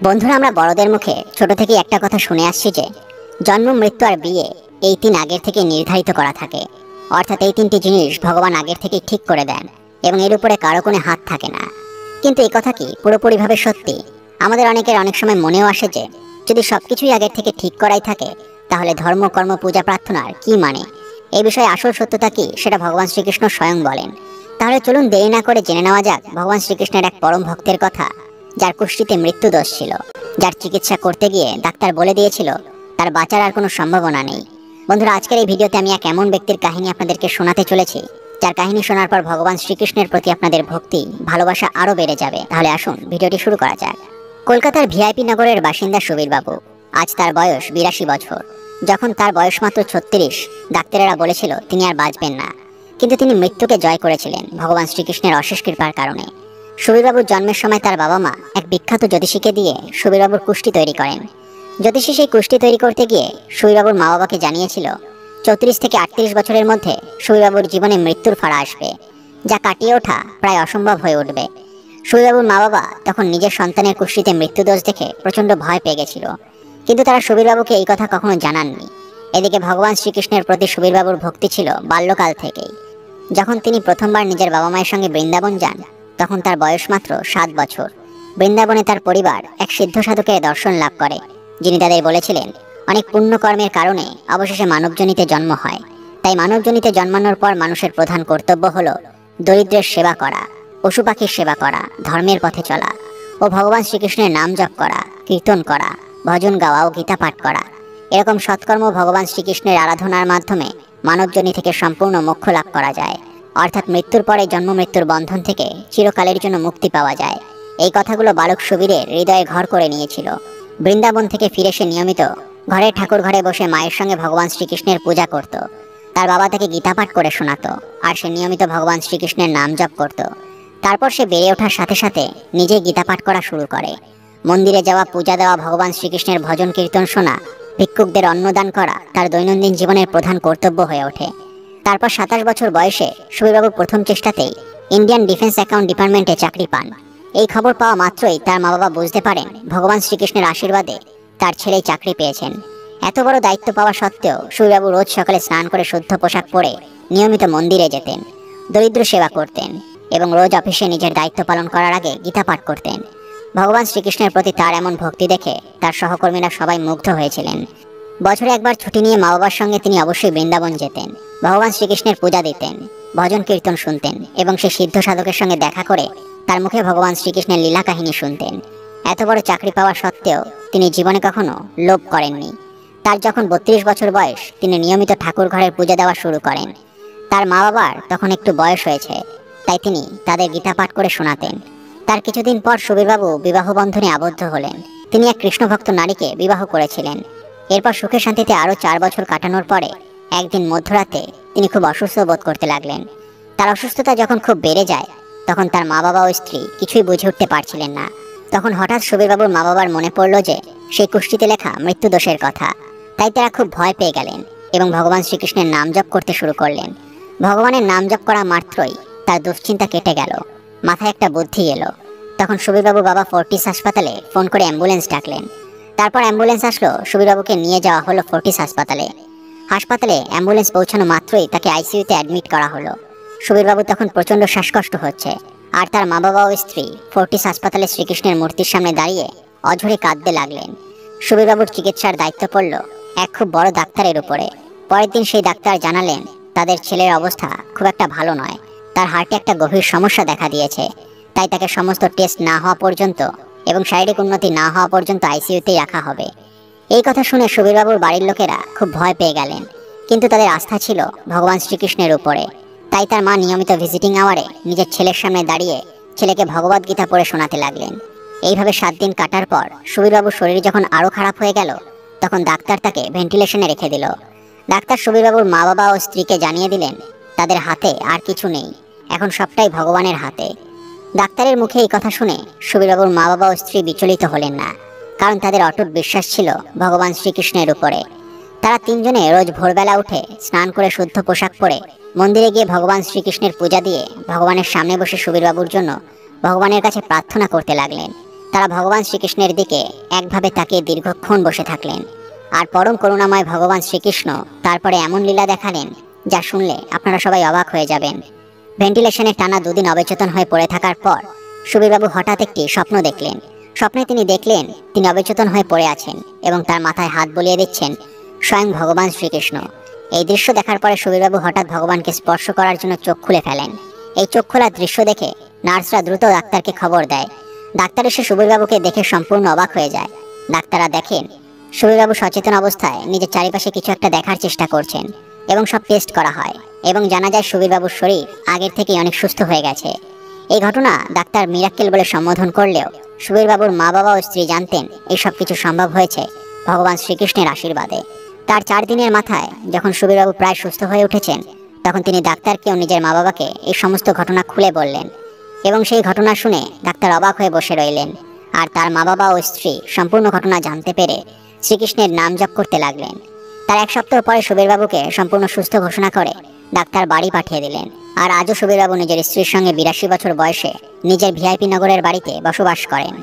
বন্ধুরা, আমরা বড়দের মুখে ছোট থেকে একটা কথা শুনে আসছি যে জন্ম, মৃত্যু আর বিয়ে এই তিন আগের থেকে নির্ধারিত করা থাকে। অর্থাৎ এই তিনটি জিনিস ভগবান আগের থেকে ঠিক করে দেন এবং এর উপরে কারো কোনো হাত থাকে না। কিন্তু এই কথা কি পুরোপুরিভাবে সত্যি? আমাদের অনেকের অনেক সময় মনেও আসে যে যদি সবকিছুই আগের থেকে ঠিক করাই থাকে তাহলে ধর্ম, কর্ম, পূজা, প্রার্থনার কি মানে? এই বিষয়ে আসল সত্যতা কি সেটা ভগবান শ্রীকৃষ্ণ স্বয়ং বলেন। তাহলে চলুন দেরি না করে জেনে নেওয়া যাক ভগবান শ্রীকৃষ্ণের এক পরম ভক্তের কথা, যার কুষ্ঠিতে মৃত্যু দোষ ছিল, যার চিকিৎসা করতে গিয়ে ডাক্তার বলে দিয়েছিল তার বাঁচার আর কোনো সম্ভাবনা নেই। বন্ধুরা, আজকের এই ভিডিওতে আমি এক এমন ব্যক্তির কাহিনী আপনাদেরকে শোনাতে চলেছি যার কাহিনী শোনার পর ভগবান শ্রীকৃষ্ণের প্রতি আপনাদের ভক্তি, ভালোবাসা আরো বেড়ে যাবে। তাহলে আসুন ভিডিওটি শুরু করা যাক। কলকাতার ভিআইপি নগরের বাসিন্দা সুবীর বাবু। আজ তার বয়স 82 বছর। যখন তার বয়স মাত্র 36, ডাক্তারেরা বলেছিল তিনি আর বাঁচবেন না। কিন্তু তিনি মৃত্যুকে জয় করেছিলেন ভগবান শ্রীকৃষ্ণের অশেষ কৃপার কারণে। সুবীরবাবুর জন্মের সময় তার বাবা মা এক বিখ্যাত জ্যোতিষীকে দিয়ে সুবীরবাবুর কুষ্টি তৈরি করেন। জ্যোতিষী সেই কুষ্টি তৈরি করতে গিয়ে সুবীরবাবুর মা বাবাকে জানিয়েছিল 34 থেকে 38 বছরের মধ্যে সুবীরবাবুর জীবনে মৃত্যুর ফাড়া আসবে, যা কাটিয়ে ওঠা প্রায় অসম্ভব হয়ে উঠবে। সুবীরবাবুর মা বাবা তখন নিজের সন্তানের কুষ্টিতে মৃত্যুদোষ দেখে প্রচণ্ড ভয় পেয়ে গেছিল, কিন্তু তারা সুবীরবাবুকে এই কথা কখনো জানাননি। এদিকে ভগবান শ্রীকৃষ্ণের প্রতি সুবীরবাবুর ভক্তি ছিল বাল্যকাল থেকেই। যখন তিনি প্রথমবার নিজের বাবা মায়ের সঙ্গে বৃন্দাবন যান তখন তার বয়স মাত্র 7 বছর। বৃন্দাবনে তার পরিবার এক সিদ্ধ সাধকের দর্শন লাভ করে, যিনি তাদের বলেছিলেন অনেক পুণ্যকর্মের কারণে অবশেষে মানবজনিতে জন্ম হয়। তাই মানবজনিতে জন্মানোর পর মানুষের প্রধান কর্তব্য হলো দরিদ্রের সেবা করা, পশু পাখির সেবা করা, ধর্মের পথে চলা ও ভগবান শ্রীকৃষ্ণের নাম জপ করা, কীর্তন করা, ভজন গাওয়া ও গীতা পাঠ করা। এরকম সৎকর্ম ভগবান শ্রীকৃষ্ণের আরাধনার মাধ্যমে মানবজনি থেকে সম্পূর্ণ মোক্ষ লাভ করা যায়। অর্থাৎ মৃত্যুর পরে জন্ম মৃত্যুর বন্ধন থেকে চিরকালের জন্য মুক্তি পাওয়া যায়। এই কথাগুলো বালক সুবীরের হৃদয়ে ঘর করে নিয়েছিল। বৃন্দাবন থেকে ফিরে সে নিয়মিত ঘরে ঠাকুর ঘরে বসে মায়ের সঙ্গে ভগবান শ্রীকৃষ্ণের পূজা করত। তার বাবা তাকে গীতা পাঠ করে শোনাতো, আর সে নিয়মিত ভগবান শ্রীকৃষ্ণের নাম জপ করত। তারপর সে বেড়ে ওঠার সাথে সাথে নিজেই গীতা পাঠ করা শুরু করে। মন্দিরে যাওয়া, পূজা দেওয়া, ভগবান শ্রীকৃষ্ণের ভজন কীর্তন শোনা, ভিক্ষুকদের অন্নদান করা তার দৈনন্দিন জীবনের প্রধান কর্তব্য হয়ে ওঠে। তারপর 27 বছর বয়সে সুবীরবাবু প্রথম চেষ্টাতেই ইন্ডিয়ান ডিফেন্স অ্যাকাউন্ট ডিপার্টমেন্টে চাকরি পান। এই খবর পাওয়া মাত্রই তার মা বাবা বুঝতে পারেন ভগবান শ্রীকৃষ্ণের আশীর্বাদে তার ছেলেই চাকরি পেয়েছেন। এত বড় দায়িত্ব পাওয়া সত্ত্বেও সুবীরবাবু রোজ সকালে স্নান করে শুদ্ধ পোশাক পরে নিয়মিত মন্দিরে যেতেন, দরিদ্র সেবা করতেন এবং রোজ অফিসে নিজের দায়িত্ব পালন করার আগে গীতা পাঠ করতেন। ভগবান শ্রীকৃষ্ণের প্রতি তার এমন ভক্তি দেখে তার সহকর্মীরা সবাই মুগ্ধ হয়েছিলেন। বছরে একবার ছুটি নিয়ে মা বাবার সঙ্গে তিনি অবশ্যই বৃন্দাবন যেতেন, ভগবান শ্রীকৃষ্ণের পূজা দিতেন, ভজন কীর্তন শুনতেন এবং সে সিদ্ধ সাধকের সঙ্গে দেখা করে তার মুখে ভগবান শ্রীকৃষ্ণের লীলা কাহিনী শুনতেন। এত বড় চাকরি পাওয়া সত্ত্বেও তিনি জীবনে কখনো লোভ করেননি। তার যখন 32 বছর বয়স, তিনি নিয়মিত ঠাকুর ঘরের পূজা দেওয়া শুরু করেন। তার মা বাবার তখন একটু বয়স হয়েছে, তাই তিনি তাদের গীতা পাঠ করে শোনাতেন। তার কিছুদিন পর সুবীরবাবু বিবাহ বন্ধনে আবদ্ধ হলেন। তিনি এক কৃষ্ণভক্ত নারীকে বিবাহ করেছিলেন। এরপর সুখে শান্তিতে আরও 4 বছর কাটানোর পরে একদিন মধ্যরাতে তিনি খুব অসুস্থ বোধ করতে লাগলেন। তার অসুস্থতা যখন খুব বেড়ে যায় তখন তার মা বাবা ও স্ত্রী কিছুই বুঝে উঠতে পারছিলেন না। তখন হঠাৎ সুবীরবাবুর মা বাবার মনে পড়ল যে সেই কুষ্ঠিতে লেখা মৃত্যুদোষের কথা। তাই তারা খুব ভয় পেয়ে গেলেন এবং ভগবান শ্রীকৃষ্ণের নাম জপ করতে শুরু করলেন। ভগবানের নাম জপ করা মাত্রই তার দুশ্চিন্তা কেটে গেল, মাথায় একটা বুদ্ধি এলো। তখন সুবীরবাবু বাবা ফোর্টিস হাসপাতালে ফোন করে অ্যাম্বুলেন্স ডাকলেন। তারপর অ্যাম্বুলেন্স আসলো, সুবীরবাবুকে নিয়ে যাওয়া হলো ফোর্টিস হাসপাতালে। অ্যাম্বুলেন্স পৌঁছানো মাত্রই তাকে আইসিইউতে অ্যাডমিট করা হলো। সুবীরবাবু তখন প্রচণ্ড শ্বাসকষ্ট হচ্ছে, আর তার মা বাবা ও স্ত্রী ফোর্টিস হাসপাতালে শ্রীকৃষ্ণের মূর্তির সামনে দাঁড়িয়ে অঝরে কাঁদতে লাগলেন। সুবীরবাবুর চিকিৎসার দায়িত্ব পড়ল এক খুব বড় ডাক্তারের উপরে। পরের দিন সেই ডাক্তার জানালেন তাদের ছেলের অবস্থা খুব একটা ভালো নয়, তার হার্টে একটা গভীর সমস্যা দেখা দিয়েছে। তাই তাকে সমস্ত টেস্ট না হওয়া পর্যন্ত এবং শারীরিক উন্নতি না হওয়া পর্যন্ত আইসিইউতেই রাখা হবে। এই কথা শুনে সুবীরবাবুর বাড়ির লোকেরা খুব ভয় পেয়ে গেলেন, কিন্তু তাদের আস্থা ছিল ভগবান শ্রীকৃষ্ণের উপরে। তাই তার মা নিয়মিত ভিজিটিং আওয়ারে নিজের ছেলের সামনে দাঁড়িয়ে ছেলেকে ভগবদ গীতা পড়ে শোনাতে লাগলেন। এইভাবে 7 দিন কাটার পর সুবীরবাবুর শরীর যখন আরও খারাপ হয়ে গেল তখন ডাক্তার তাকে ভেন্টিলেশনে রেখে দিল। ডাক্তার সুবীরবাবুর মা বাবা ও স্ত্রীকে জানিয়ে দিলেন তাদের হাতে আর কিছু নেই, এখন সবটাই ভগবানের হাতে। ডাক্তারের মুখে এই কথা শুনে সুবীরবাবুর মা বাবা ও স্ত্রী বিচলিত হলেন না, কারণ তাদের অটুট বিশ্বাস ছিল ভগবান শ্রীকৃষ্ণের উপরে। তারা 3 জনে রোজ ভোরবেলা উঠে স্নান করে শুদ্ধ পোশাক পরে মন্দিরে গিয়ে ভগবান শ্রীকৃষ্ণের পূজা দিয়ে ভগবানের সামনে বসে সুবীরবাবুর জন্য ভগবানের কাছে প্রার্থনা করতে লাগলেন। তারা ভগবান শ্রীকৃষ্ণের দিকে একভাবে তাকিয়ে দীর্ঘক্ষণ বসে থাকলেন। আর পরম করুণাময় ভগবান শ্রীকৃষ্ণ তারপরে এমন লীলা দেখালেন যা শুনলে আপনারা সবাই অবাক হয়ে যাবেন। ভেন্টিলেশনে টানা 2 দিন অচেতন হয়ে পড়ে থাকার পর সুবীরবাবু হঠাৎ একটি স্বপ্ন দেখলেন। স্বপ্নে তিনি দেখলেন তিনি অচেতন হয়ে পড়ে আছেন এবং তার মাথায় হাত বুলিয়ে দিচ্ছেন স্বয়ং ভগবান শ্রীকৃষ্ণ। এই দৃশ্য দেখার পরে সুবীরবাবু হঠাৎ ভগবানকে স্পর্শ করার জন্য চোখ খুলে ফেলেন। এই চোখ খোলার দৃশ্য দেখে নার্সরা দ্রুত ডাক্তারকে খবর দেয়। ডাক্তার এসে সুবীরবাবুকে দেখে সম্পূর্ণ অবাক হয়ে যায়। ডাক্তাররা দেখেন সুবীরবাবু সচেতন অবস্থায় নিজের চারিপাশে কিছু একটা দেখার চেষ্টা করছেন এবং সব টেস্ট করা হয় এবং জানা যায় সুবীরবাবুর শরীর আগের থেকেই অনেক সুস্থ হয়ে গেছে। এই ঘটনা ডাক্তার মিরাক্কেল বলে সম্বোধন করলেও সুবীরবাবুর মা বাবা ও স্ত্রী জানতেন এই সব কিছু সম্ভব হয়েছে ভগবান শ্রীকৃষ্ণের আশীর্বাদে। তার 4 দিনের মাথায় যখন সুবীরবাবু প্রায় সুস্থ হয়ে উঠেছেন তখন তিনি ডাক্তারকে ও নিজের মা বাবাকে এই সমস্ত ঘটনা খুলে বললেন এবং সেই ঘটনা শুনে ডাক্তার অবাক হয়ে বসে রইলেন। আর তার মা বাবা ও স্ত্রী সম্পূর্ণ ঘটনা জানতে পেরে শ্রীকৃষ্ণের নাম জপ করতে লাগলেন। তার 1 সপ্তাহ পরে সুবীরবাবুকে সম্পূর্ণ সুস্থ ঘোষণা করে ডাক্তার বাড়ি পাঠিয়ে দিলেন। আর আজও সুবীরবাবু নিজের স্ত্রীর সঙ্গে 82 বছর বয়সে নিজের ভিআইপি নগরের বাড়িতে বসবাস করেন।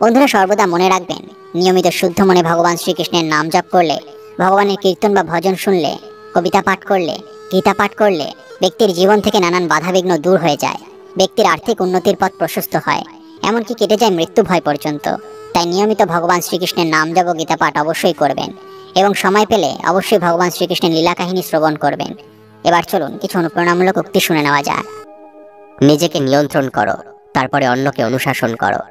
বন্ধুরা সর্বদা মনে রাখবেন, নিয়মিত শুদ্ধ মনে ভগবান শ্রীকৃষ্ণের নাম জপ করলে, ভগবানের কীর্তন বা ভজন শুনলে, কবিতা পাঠ করলে, গীতা পাঠ করলে ব্যক্তির জীবন থেকে নানান বাধাবিঘ্ন দূর হয়ে যায়, ব্যক্তির আর্থিক উন্নতির পথ প্রশস্ত হয়, এমনকি কেটে যায় মৃত্যু ভয় পর্যন্ত। তাই নিয়মিত ভগবান শ্রীকৃষ্ণের নাম জপ ও গীতা পাঠ অবশ্যই করবেন এবং সময় পেলে অবশ্যই ভগবান শ্রীকৃষ্ণের লীলা কাহিনী শ্রবণ করবেন। এবার চলুন কিছু অনুপ্রেরণামূলক উক্তি শুনে নেওয়া যাক। নিজেকে নিয়ন্ত্রণ করো, তারপরে অন্যকে অনুশাসন করো।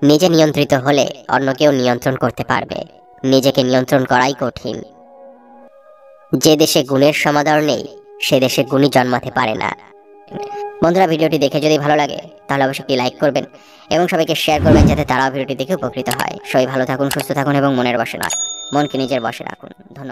নিজে নিয়ন্ত্রিত হলে অন্যকেও নিয়ন্ত্রণ করতে পারবে। নিজেকে নিয়ন্ত্রণ করাই কঠিন। যে দেশে গুণের সমাদর নেই সে দেশে গুণী জন্মাতে পারে না। বন্ধুরা ভিডিওটি দেখে যদি ভালো লাগে তাহলে অবশ্যই একটি লাইক করবেন এবং সবাইকে শেয়ার করবেন যাতে তারাও ভিডিওটি দেখে উপকৃত হয়। সবাই ভালো থাকুন, সুস্থ থাকুন এবং মনের বশে নয়, মনকে নিজের বশে রাখুন। ধন্যবাদ।